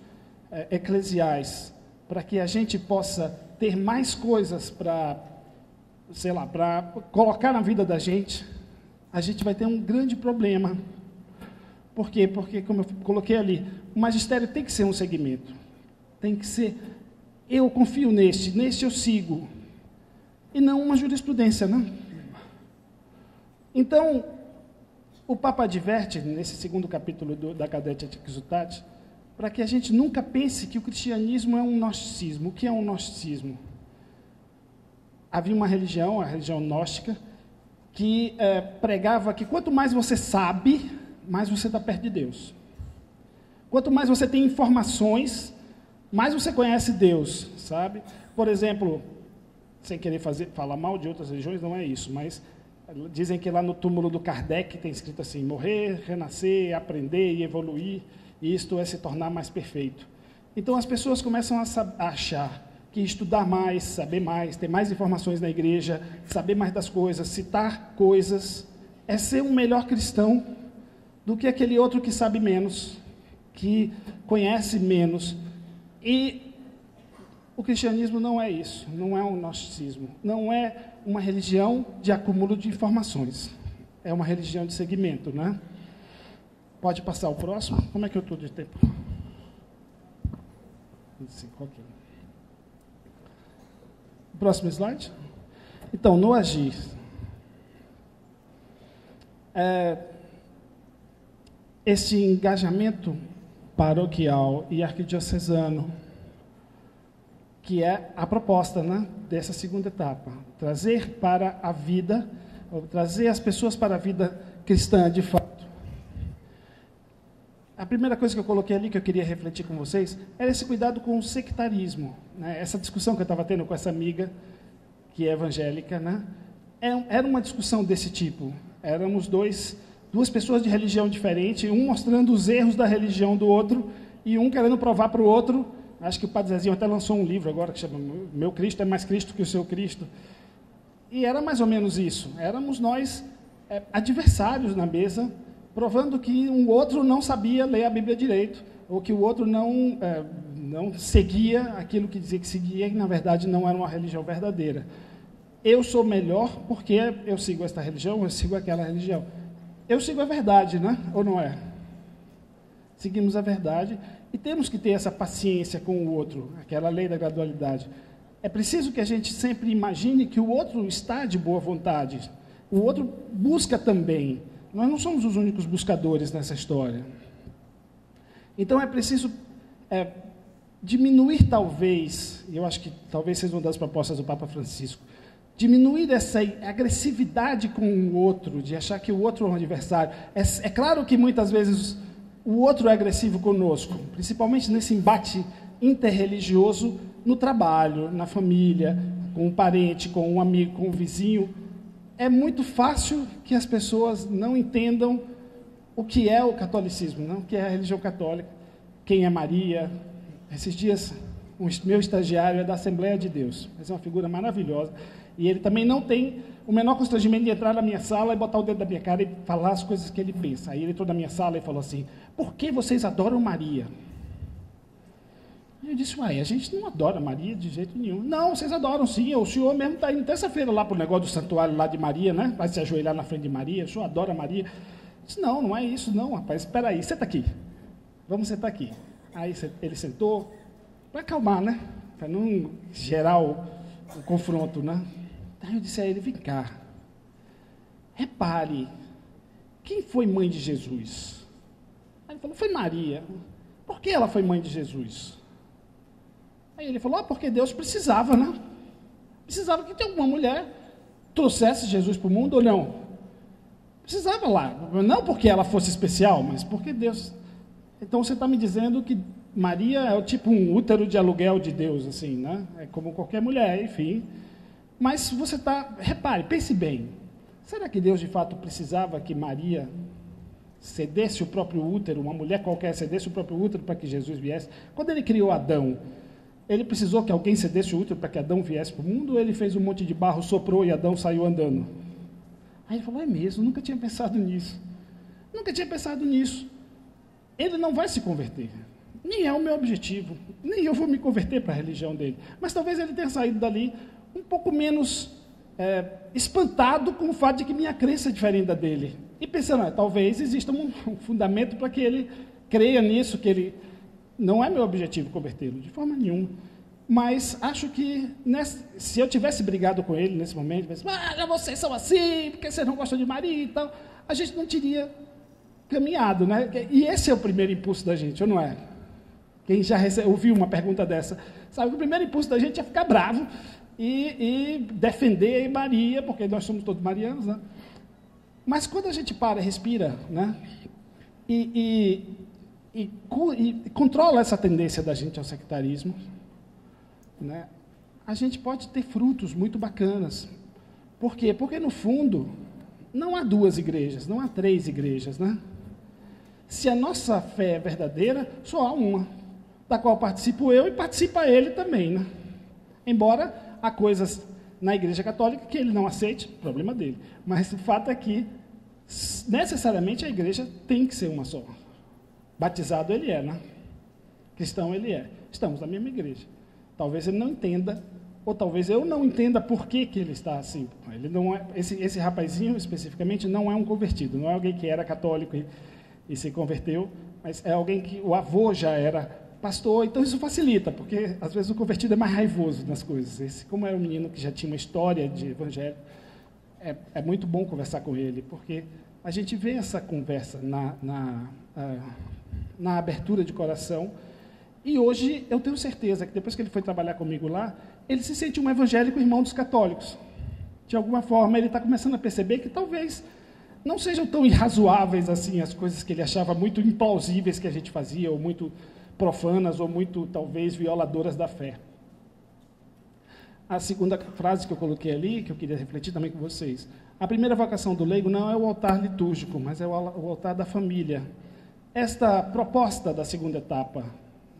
eclesiais, para que a gente possa ter mais coisas para colocar na vida da gente, a gente vai ter um grande problema, Por quê? Porque, como eu coloquei ali, o magistério tem que ser um segmento. Tem que ser, eu confio neste eu sigo. E não uma jurisprudência, não. Então, o Papa adverte, nesse segundo capítulo da Gaudete et Exsultate, para que a gente nunca pense que o cristianismo é um gnosticismo. O que é um gnosticismo? Havia uma religião, a religião gnóstica, que pregava que quanto mais você sabe, mais você está perto de Deus. Quanto mais você tem informações, mais você conhece Deus, sabe? Por exemplo, sem querer falar mal de outras religiões, não é isso, mas dizem que lá no túmulo do Kardec tem escrito assim, morrer, renascer, aprender e evoluir, e isto é se tornar mais perfeito. Então as pessoas começam a achar que estudar mais, saber mais, ter mais informações na igreja, saber mais das coisas, citar coisas, é ser um melhor cristão do que aquele outro que sabe menos, que conhece menos. E o cristianismo não é isso, não é um gnosticismo, não é uma religião de acúmulo de informações, é uma religião de segmento, né? Pode passar o próximo? Como é que eu estou de tempo? 25, ok. Próximo slide. Então, no agir, este engajamento paroquial e arquidiocesano, que é a proposta, né, dessa segunda etapa, trazer para a vida, trazer as pessoas para a vida cristã de fato. A primeira coisa que eu coloquei ali, que eu queria refletir com vocês, era esse cuidado com o sectarismo, né? Essa discussão que eu estava tendo com essa amiga, que é evangélica, né? Era uma discussão desse tipo. Éramos duas pessoas de religião diferente, um mostrando os erros da religião do outro, e um querendo provar para o outro. Acho que o Padre Zezinho até lançou um livro agora, que chama Meu Cristo é mais Cristo que o seu Cristo. E era mais ou menos isso. Éramos nós adversários na mesa, provando que um outro não sabia ler a Bíblia direito, ou que o outro não seguia aquilo que dizia que seguia, e na verdade não era uma religião verdadeira. Eu sou melhor porque eu sigo esta religião, eu sigo aquela religião. Eu sigo a verdade, né? Ou não é? Seguimos a verdade e temos que ter essa paciência com o outro, aquela lei da gradualidade. É preciso que a gente sempre imagine que o outro está de boa vontade, o outro busca também. Nós não somos os únicos buscadores nessa história. Então é preciso diminuir talvez, e eu acho que talvez seja uma das propostas do Papa Francisco, diminuir essa agressividade com o outro, de achar que o outro é um adversário. É claro que muitas vezes o outro é agressivo conosco, principalmente nesse embate interreligioso no trabalho, na família, com um parente, com um amigo, com um vizinho. É muito fácil que as pessoas não entendam o que é o catolicismo, não? O que é a religião católica, quem é Maria. Esses dias, o meu estagiário é da Assembleia de Deus, mas é uma figura maravilhosa, e ele também não tem o menor constrangimento de entrar na minha sala e botar o dedo na minha cara e falar as coisas que ele pensa. Aí ele entrou na minha sala e falou assim, por que vocês adoram Maria? Eu disse, a gente não adora Maria de jeito nenhum. Não, vocês adoram sim, o senhor mesmo está indo terça-feira lá para o negócio do santuário lá de Maria, né? Vai se ajoelhar na frente de Maria, o senhor adora Maria. Eu disse, não é isso não, rapaz, espera aí, senta aqui, vamos sentar aqui. Aí ele sentou, para acalmar, né? Para não gerar o confronto, né? Aí eu disse a ele, vem cá, repare, quem foi mãe de Jesus? Aí ele falou, foi Maria. Por que ela foi mãe de Jesus? Aí ele falou, porque Deus precisava, né? Precisava que alguma mulher trouxesse Jesus para o mundo ou não? Precisava lá, não porque ela fosse especial, mas porque Deus... Então você está me dizendo que Maria é tipo um útero de aluguel de Deus, assim, né? É como qualquer mulher, enfim. Mas você está... Repare, pense bem. Será que Deus de fato precisava que Maria cedesse o próprio útero, uma mulher qualquer cedesse o próprio útero para que Jesus viesse? Quando ele criou Adão, ele precisou que alguém cedesse o útero para que Adão viesse para o mundo, ou ele fez um monte de barro, soprou e Adão saiu andando? Aí ele falou, é mesmo, nunca tinha pensado nisso. Nunca tinha pensado nisso. Ele não vai se converter. Nem é o meu objetivo. Nem eu vou me converter para a religião dele. Mas talvez ele tenha saído dali um pouco menos espantado com o fato de que minha crença é diferente da dele. E pensando, talvez exista um fundamento para que ele creia nisso, que ele... Não é meu objetivo convertê-lo, de forma nenhuma. Mas acho que, se eu tivesse brigado com ele nesse momento, vocês são assim, porque vocês não gostam de Maria e tal, a gente não teria caminhado, né? E esse é o primeiro impulso da gente, ou não é? Quem já ouviu uma pergunta dessa, sabe que o primeiro impulso da gente é ficar bravo e defender Maria, porque nós somos todos marianos, né? Mas quando a gente para, respira, né? E controla essa tendência da gente ao sectarismo, né? A gente pode ter frutos muito bacanas. Por quê? Porque, no fundo, não há 2 igrejas, não há 3 igrejas, né? Se a nossa fé é verdadeira, só há uma, da qual participo eu e participa ele também, né? Embora há coisas na Igreja Católica que ele não aceite, problema dele. Mas o fato é que, necessariamente, a igreja tem que ser uma só. Batizado ele é, né? Cristão ele é. Estamos na mesma igreja. Talvez ele não entenda, ou talvez eu não entenda por que ele está assim. Ele não é, esse rapazinho, especificamente, não é um convertido. Não é alguém que era católico e se converteu, mas é alguém que o avô já era pastor. Então isso facilita, porque às vezes o convertido é mais raivoso nas coisas. Como era um menino que já tinha uma história de evangelho, é muito bom conversar com ele, porque a gente vê essa conversa na abertura de coração. E hoje eu tenho certeza que depois que ele foi trabalhar comigo lá, ele se sente um evangélico irmão dos católicos. De alguma forma, ele está começando a perceber que talvez não sejam tão irrazoáveis assim as coisas que ele achava muito implausíveis que a gente fazia, ou muito profanas, ou muito, talvez, violadoras da fé. A segunda frase que eu coloquei ali, que eu queria refletir também com vocês. A primeira vocação do leigo não é o altar litúrgico, mas é o altar da família. Esta proposta da segunda etapa,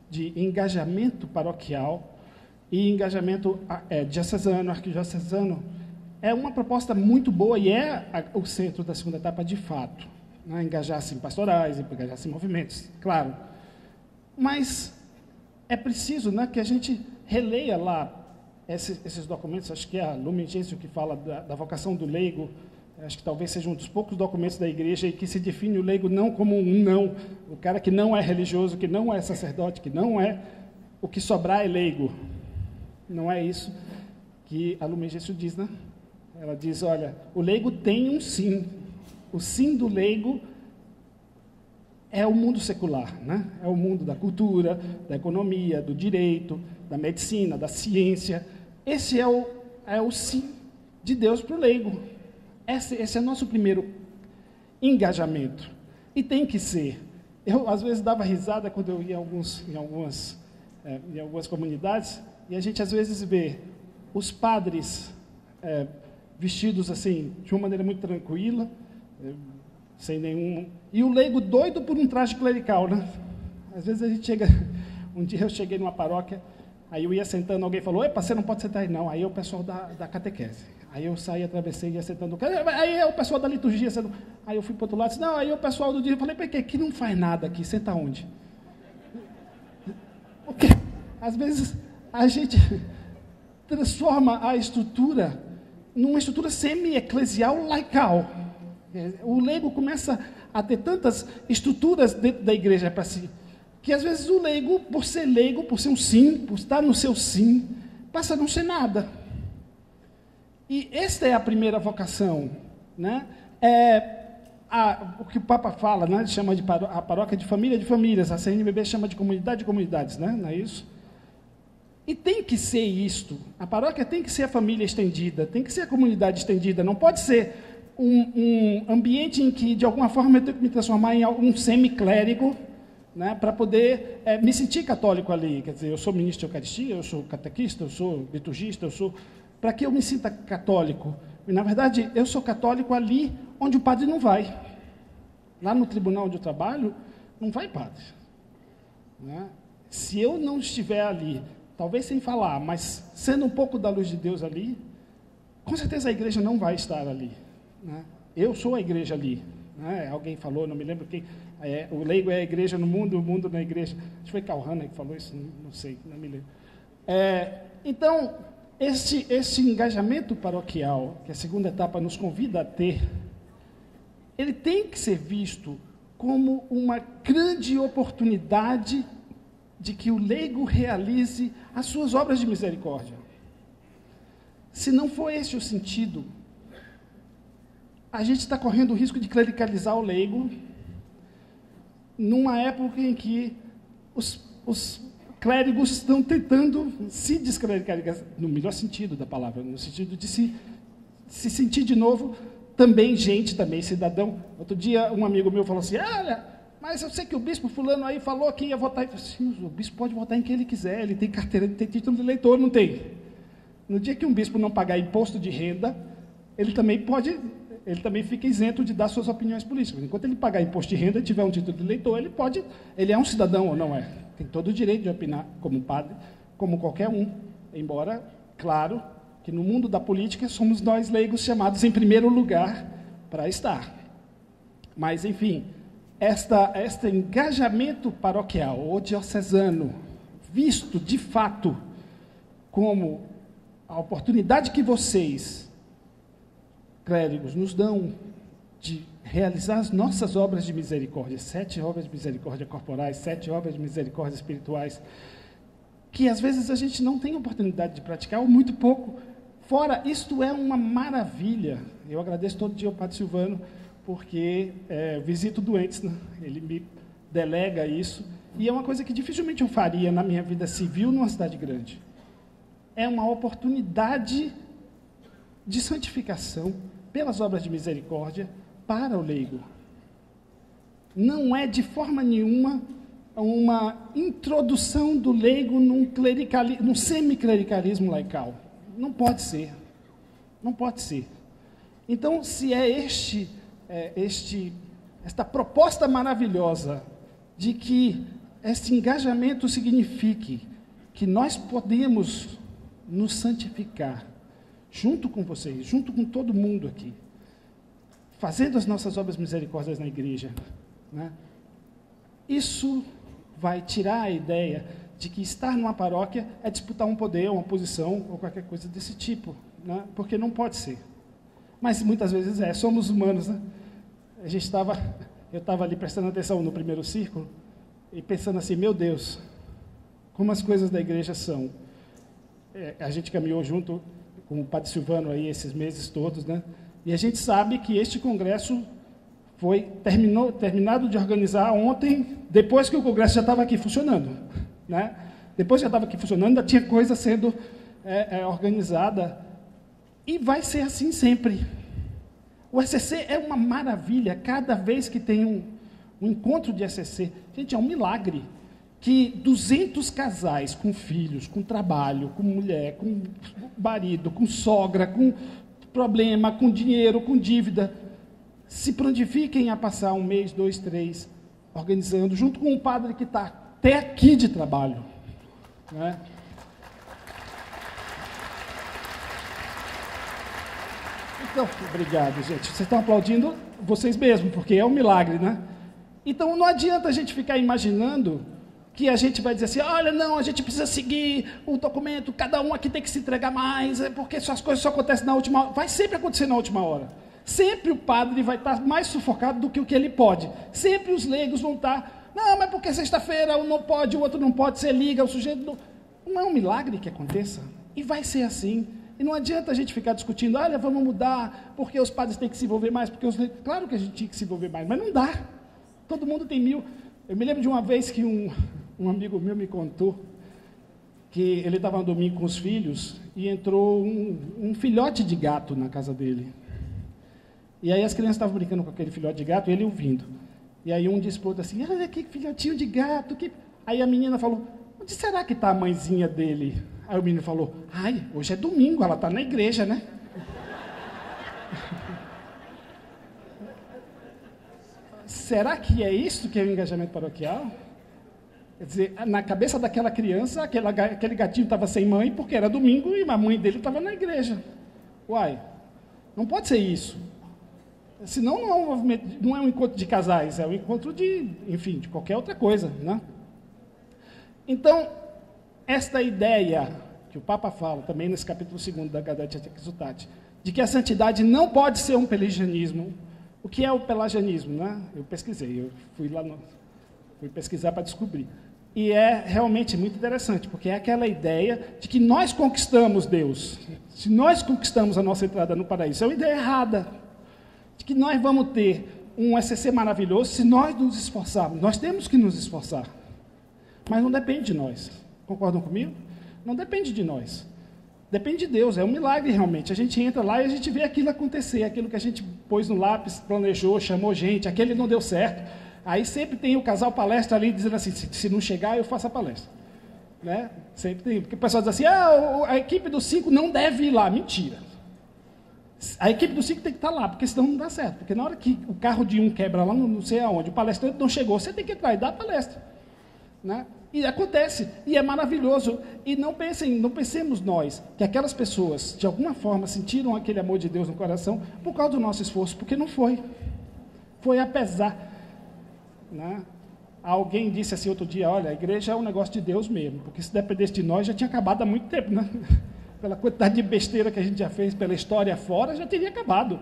de engajamento paroquial e engajamento diocesano, arquidiocesano, é uma proposta muito boa e é o centro da segunda etapa de fato. Né? Engajar-se em pastorais, engajar-se em movimentos, claro. Mas é preciso, né, que a gente releia lá esses documentos. Acho que é a Lumen Gentium que fala da vocação do leigo. Acho que talvez seja um dos poucos documentos da igreja em que se define o leigo não como um não, o cara que não é religioso, que não é sacerdote, que não é o que sobrar é leigo. Não é isso que a Lumen Gentium diz, né? Ela diz, olha, o leigo tem um sim. O sim do leigo é o mundo secular, né? É o mundo da cultura, da economia, do direito, da medicina, da ciência. Esse é o sim de Deus para o leigo. Esse é o nosso primeiro engajamento. E tem que ser. Eu, às vezes, dava risada quando eu ia em algumas comunidades, e a gente, às vezes, vê os padres vestidos assim, de uma maneira muito tranquila, sem nenhum... E o leigo doido por um traje clerical, né? Às vezes a gente chega... Um dia eu cheguei numa paróquia, aí eu ia sentando, alguém falou, epa, você não pode sentar aí, não. Aí é o pessoal da catequese. Aí eu saí, atravessei, ia sentando... Aí é o pessoal da liturgia. Aí eu fui para o outro lado, disse, não, aí o pessoal do dia... Eu falei, para quê? Que não faz nada aqui, senta onde? Porque, às vezes, a gente transforma a estrutura numa estrutura semi-eclesial laical. O leigo começa a ter tantas estruturas dentro da igreja para si, que às vezes o leigo, por ser um sim, por estar no seu sim, passa a não ser nada. E esta é a primeira vocação, né? O que o Papa fala, né? Chama de a paróquia de família de famílias, a CNBB chama de comunidade de comunidades, né? Não é isso? E tem que ser isto. A paróquia tem que ser a família estendida, tem que ser a comunidade estendida. Não pode ser um ambiente em que, de alguma forma, eu tenho que me transformar em um semiclérigo, né, para poder me sentir católico ali. Quer dizer, eu sou ministro de Eucaristia, eu sou catequista, eu sou liturgista, para que eu me sinta católico? E, na verdade, eu sou católico ali onde o padre não vai. Lá no tribunal onde eu trabalho, não vai padre. Né? Se eu não estiver ali, talvez sem falar, mas sendo um pouco da luz de Deus ali, com certeza a igreja não vai estar ali. Né? Eu sou a igreja ali. Né? Alguém falou, não me lembro quem, o leigo é a igreja no mundo, o mundo na igreja. Acho que foi Calhana que falou isso, não sei, não me lembro. Então, esse engajamento paroquial, que a segunda etapa nos convida a ter, ele tem que ser visto como uma grande oportunidade de que o leigo realize as suas obras de misericórdia. Se não for esse o sentido, a gente está correndo o risco de clericalizar o leigo numa época em que os clérigos estão tentando se desclericalizar, no melhor sentido da palavra, no sentido de se sentir de novo também gente, também cidadão. Outro dia, um amigo meu falou assim, olha, mas eu sei que o bispo fulano aí falou que ia votar. Eu falei assim, o bispo pode votar em quem ele quiser, ele tem carteira, ele tem título de eleitor, não tem. No dia que um bispo não pagar imposto de renda, ele também fica isento de dar suas opiniões políticas. Enquanto ele pagar imposto de renda e tiver um título de eleitor, ele é um cidadão ou não é. Tem todo o direito de opinar como padre, como qualquer um. Embora, claro, que no mundo da política somos nós leigos chamados em primeiro lugar para estar. Mas, enfim, este engajamento paroquial ou diocesano, visto de fato como a oportunidade que vocês, clérigos, nos dão de realizar as nossas obras de misericórdia, 7 obras de misericórdia corporais, 7 obras de misericórdia espirituais, que às vezes a gente não tem oportunidade de praticar, ou muito pouco. Fora, isto é uma maravilha. Eu agradeço todo dia ao Padre Silvano, porque visito doentes, né? Ele me delega isso, e é uma coisa que dificilmente eu faria na minha vida civil numa cidade grande. É uma oportunidade de santificação pelas obras de misericórdia para o leigo. Não é de forma nenhuma uma introdução do leigo num semiclericalismo laical. Não pode ser. Não pode ser. Então, se é esta proposta maravilhosa de que este engajamento signifique que nós podemos nos santificar junto com vocês, junto com todo mundo aqui, fazendo as nossas obras misericórdias na igreja, né? Isso vai tirar a ideia de que estar numa paróquia é disputar um poder, uma posição ou qualquer coisa desse tipo, né? Porque não pode ser. Mas muitas vezes somos humanos, né? Eu estava ali prestando atenção no primeiro círculo e pensando assim, meu Deus, como as coisas da igreja são. A gente caminhou junto com o Padre Silvano aí esses meses todos, né? E a gente sabe que este congresso foi terminado de organizar ontem, depois que o congresso já estava aqui funcionando, né? Depois que já estava aqui funcionando, ainda tinha coisa sendo organizada, e vai ser assim sempre. O ECC é uma maravilha, cada vez que tem um encontro de ECC, gente, é um milagre, que 200 casais com filhos, com trabalho, com mulher, com marido, com sogra, com problema, com dinheiro, com dívida, se prontifiquem a passar 1 mês, 2, 3, organizando, junto com um padre que está até aqui de trabalho, né? Então, obrigado, gente. Vocês estão aplaudindo vocês mesmos, porque é um milagre, né? Então, não adianta a gente ficar imaginando que a gente vai dizer assim, olha, não, a gente precisa seguir o documento, cada um aqui tem que se entregar mais, porque as coisas só acontecem na última hora. Vai sempre acontecer na última hora. Sempre o padre vai estar mais sufocado do que o que ele pode. Sempre os leigos vão estar, não, mas porque sexta-feira um não pode, o outro não pode, você liga, o sujeito não é um milagre que aconteça. E vai ser assim. E não adianta a gente ficar discutindo, olha, vamos mudar, porque os padres têm que se envolver mais, porque claro que a gente tinha que se envolver mais, mas não dá. Todo mundo tem 1000. Eu me lembro de uma vez que um amigo meu me contou que ele estava no domingo com os filhos e entrou um filhote de gato na casa dele. E aí as crianças estavam brincando com aquele filhote de gato e ele ouvindo. E aí um disse para o outro assim, olha que filhotinho de gato. Aí a menina falou, onde será que está a mãezinha dele? Aí o menino falou, ai, hoje é domingo, ela está na igreja, né? Será que é isso que é o engajamento paroquial? Quer dizer, na cabeça daquela criança, aquele gatinho estava sem mãe porque era domingo e a mãe dele estava na igreja. Uai, não pode ser isso. Senão não é um movimento, não é um encontro de casais, é um encontro de qualquer outra coisa, né? Então, esta ideia que o Papa fala também nesse capítulo 2 da Gaudete et Exsultate, de que a santidade não pode ser um pelagianismo, O que é o pelagianismo, né? Eu pesquisei, fui pesquisar para descobrir. E é realmente muito interessante, porque é aquela ideia de que nós conquistamos Deus. Se nós conquistamos a nossa entrada no paraíso, é uma ideia errada. De que nós vamos ter um SCC maravilhoso se nós nos esforçarmos. Nós temos que nos esforçar. Mas não depende de nós. Concordam comigo? Não depende de nós. Depende de Deus, é um milagre realmente. A gente entra lá e a gente vê aquilo acontecer, aquilo que a gente pôs no lápis, planejou, chamou gente, aquele não deu certo. Aí sempre tem o casal palestra ali dizendo assim, se não chegar, eu faço a palestra. Né? Sempre tem, porque o pessoal diz assim, a equipe dos 5 não deve ir lá. Mentira. A equipe dos 5 tem que estar lá, porque senão não dá certo. Porque na hora que o carro de um quebra lá, não sei aonde, o palestrante não chegou, você tem que entrar e dar a palestra. Né? E acontece, e é maravilhoso. E não pensemos nós, que aquelas pessoas, de alguma forma, sentiram aquele amor de Deus no coração por causa do nosso esforço, porque não foi. Foi apesar. Né? Alguém disse assim outro dia, olha, a igreja é um negócio de Deus mesmo, porque se dependesse de nós, já tinha acabado há muito tempo, né? Pela quantidade de besteira que a gente já fez, pela história fora, já teria acabado.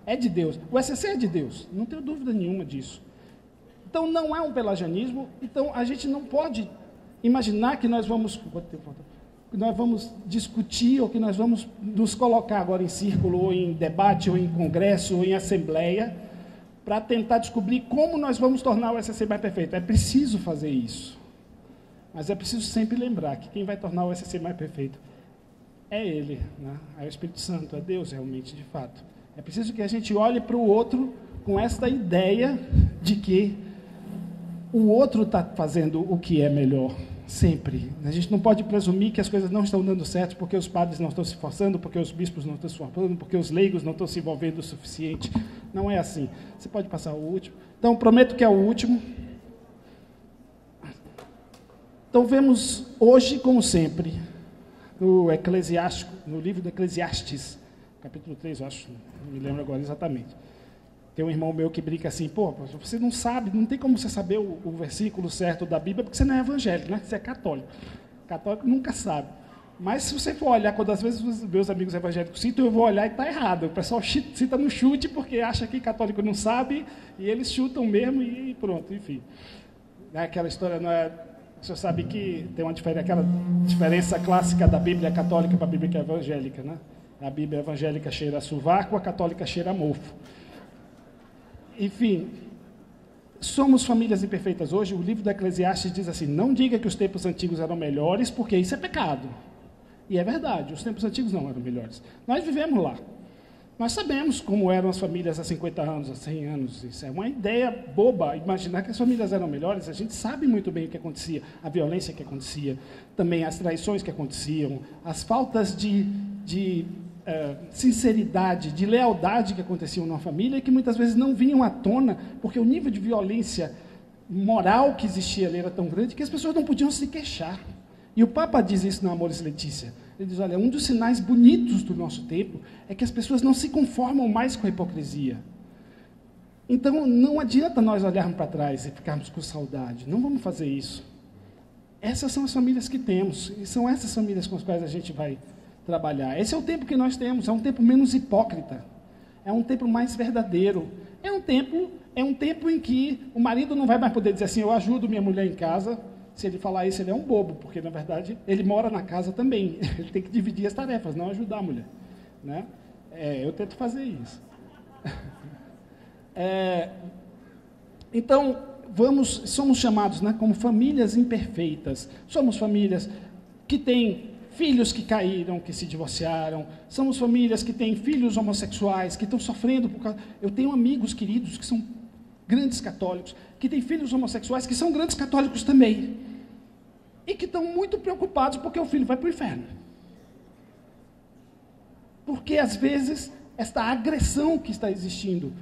É de Deus. O SCC é de Deus, não tenho dúvida nenhuma disso. Então, não é um pelagianismo, então a gente não pode imaginar que nós vamos discutir, ou que nós vamos nos colocar agora em círculo, ou em debate, ou em congresso, ou em assembleia, para tentar descobrir como nós vamos tornar o SCC mais perfeito. É preciso fazer isso. Mas é preciso sempre lembrar que quem vai tornar o SCC mais perfeito é Ele, né? É o Espírito Santo, é Deus realmente, de fato. É preciso que a gente olhe para o outro com esta ideia de que o outro está fazendo o que é melhor, sempre. A gente não pode presumir que as coisas não estão dando certo porque os padres não estão se esforçando, porque os bispos não estão se esforçando, porque os leigos não estão se envolvendo o suficiente. Não é assim. Você pode passar o último. Então, prometo que é o último. Então, vemos hoje, como sempre, no Eclesiástico, no livro do Eclesiastes, capítulo 3, eu acho, não me lembro agora exatamente. Tem um irmão meu que brinca assim, pô, você não sabe, não tem como você saber o versículo certo da Bíblia, porque você não é evangélico, né? Você é católico. Católico nunca sabe. Mas se você for olhar, quando às vezes os meus amigos evangélicos citam, eu vou olhar e está errado. O pessoal cita no chute porque acha que católico não sabe, e eles chutam mesmo e pronto, enfim. Aquela história, não é... O senhor sabe que tem aquela diferença clássica da Bíblia católica para a Bíblia evangélica, né? A Bíblia evangélica cheira a sovaco, a católica cheira a mofo. Enfim, somos famílias imperfeitas hoje. O livro do Eclesiastes diz assim, não diga que os tempos antigos eram melhores, porque isso é pecado. E é verdade, os tempos antigos não eram melhores. Nós vivemos lá. Nós sabemos como eram as famílias há 50 anos, há 100 anos. Isso é uma ideia boba, imaginar que as famílias eram melhores. A gente sabe muito bem o que acontecia, a violência que acontecia, também as traições que aconteciam, as faltas de sinceridade, de lealdade que aconteciam na família e que muitas vezes não vinham à tona, porque o nível de violência moral que existia ali era tão grande que as pessoas não podiam se queixar. E o Papa diz isso no Amoris Laetitia. Ele diz, olha, um dos sinais bonitos do nosso tempo é que as pessoas não se conformam mais com a hipocrisia. Então, não adianta nós olharmos para trás e ficarmos com saudade. Não vamos fazer isso. Essas são as famílias que temos, e são essas famílias com as quais a gente vai trabalhar. Esse é o tempo que nós temos, é um tempo menos hipócrita, é um tempo mais verdadeiro, é um tempo em que o marido não vai mais poder dizer assim, eu ajudo minha mulher em casa. Se ele falar isso, ele é um bobo, porque, na verdade, ele mora na casa também. Ele tem que dividir as tarefas, não ajudar a mulher. Né? Eu tento fazer isso. Então, somos chamados, né, como famílias imperfeitas. Somos famílias que têm filhos que caíram, que se divorciaram. Somos famílias que têm filhos homossexuais, que estão sofrendo por causa... Eu tenho amigos queridos que são grandes católicos, que têm filhos homossexuais, que são grandes católicos também. E que estão muito preocupados porque o filho vai para o inferno. Porque, às vezes, esta agressão que está existindo,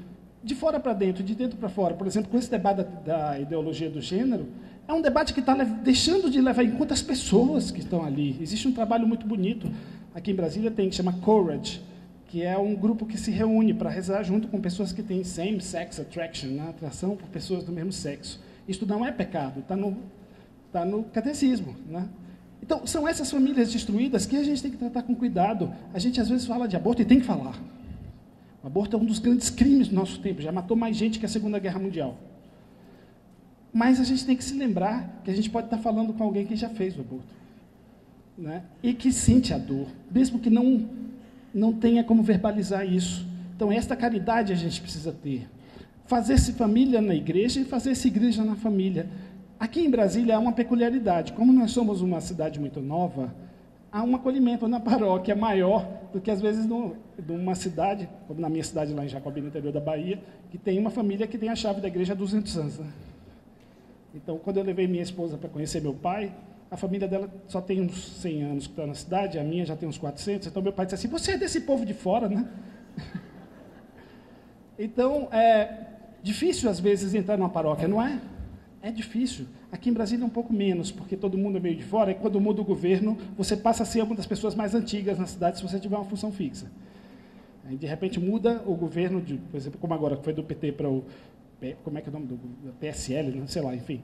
de fora para dentro, de dentro para fora, por exemplo, com esse debate da ideologia do gênero, é um debate que está deixando de levar em conta as pessoas que estão ali. Existe um trabalho muito bonito, aqui em Brasília tem, que chama Courage, que é um grupo que se reúne para rezar junto com pessoas que têm same-sex attraction, né? Atração por pessoas do mesmo sexo. Isto não é pecado, está no catecismo. Né? Então, são essas famílias destruídas que a gente tem que tratar com cuidado. A gente, às vezes, fala de aborto e tem que falar. O aborto é um dos grandes crimes do nosso tempo, já matou mais gente que a Segunda Guerra Mundial. Mas a gente tem que se lembrar que a gente pode estar falando com alguém que já fez o aborto, né? E que sente a dor, mesmo que não tenha como verbalizar isso. Então, esta caridade a gente precisa ter. Fazer-se família na igreja e fazer-se igreja na família. Aqui em Brasília há uma peculiaridade. Como nós somos uma cidade muito nova, há um acolhimento na paróquia maior do que, às vezes, numa cidade, como na minha cidade, lá em Jacobina, no interior da Bahia, que tem uma família que tem a chave da igreja há 200 anos. Né? Então, quando eu levei minha esposa para conhecer meu pai, a família dela só tem uns 100 anos que está na cidade, a minha já tem uns 400, então meu pai disse assim, você é desse povo de fora, né? Então, é difícil, às vezes, entrar numa paróquia, não é? É difícil. Aqui em Brasília é um pouco menos, porque todo mundo é meio de fora, e quando muda o governo, você passa a ser uma das pessoas mais antigas na cidade, se você tiver uma função fixa. Aí, de repente, muda o governo, por exemplo, como agora, que foi do PT para o... Como é que é o nome do PSL? Não sei lá, enfim.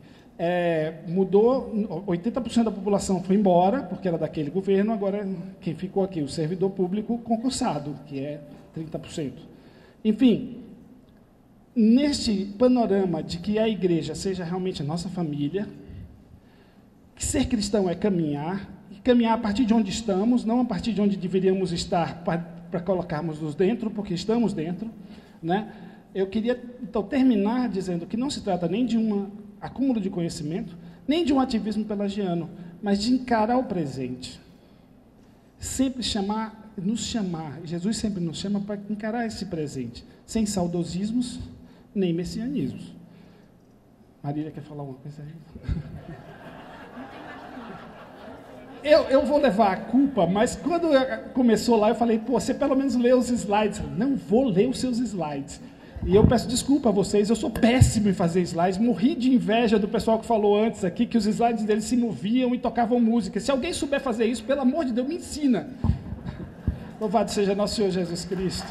Mudou, 80% da população foi embora, porque era daquele governo, agora quem ficou aqui? O servidor público concursado, que é 30%. Enfim, neste panorama de que a igreja seja realmente a nossa família, que ser cristão é caminhar, e caminhar a partir de onde estamos, não a partir de onde deveríamos estar para colocarmos-nos dentro, porque estamos dentro, né? Eu queria, então, terminar dizendo que não se trata nem de um acúmulo de conhecimento, nem de um ativismo pelagiano, mas de encarar o presente. Sempre nos chamar, Jesus sempre nos chama para encarar esse presente, sem saudosismos, nem messianismos. Marília quer falar uma coisa aí? Eu vou levar a culpa, mas quando começou lá, eu falei, você pelo menos lê os slides. Não vou ler os seus slides. E eu peço desculpa a vocês, eu sou péssimo em fazer slides, morri de inveja do pessoal que falou antes aqui, que os slides deles se moviam e tocavam música. Se alguém souber fazer isso, pelo amor de Deus, me ensina. Louvado seja nosso Senhor Jesus Cristo.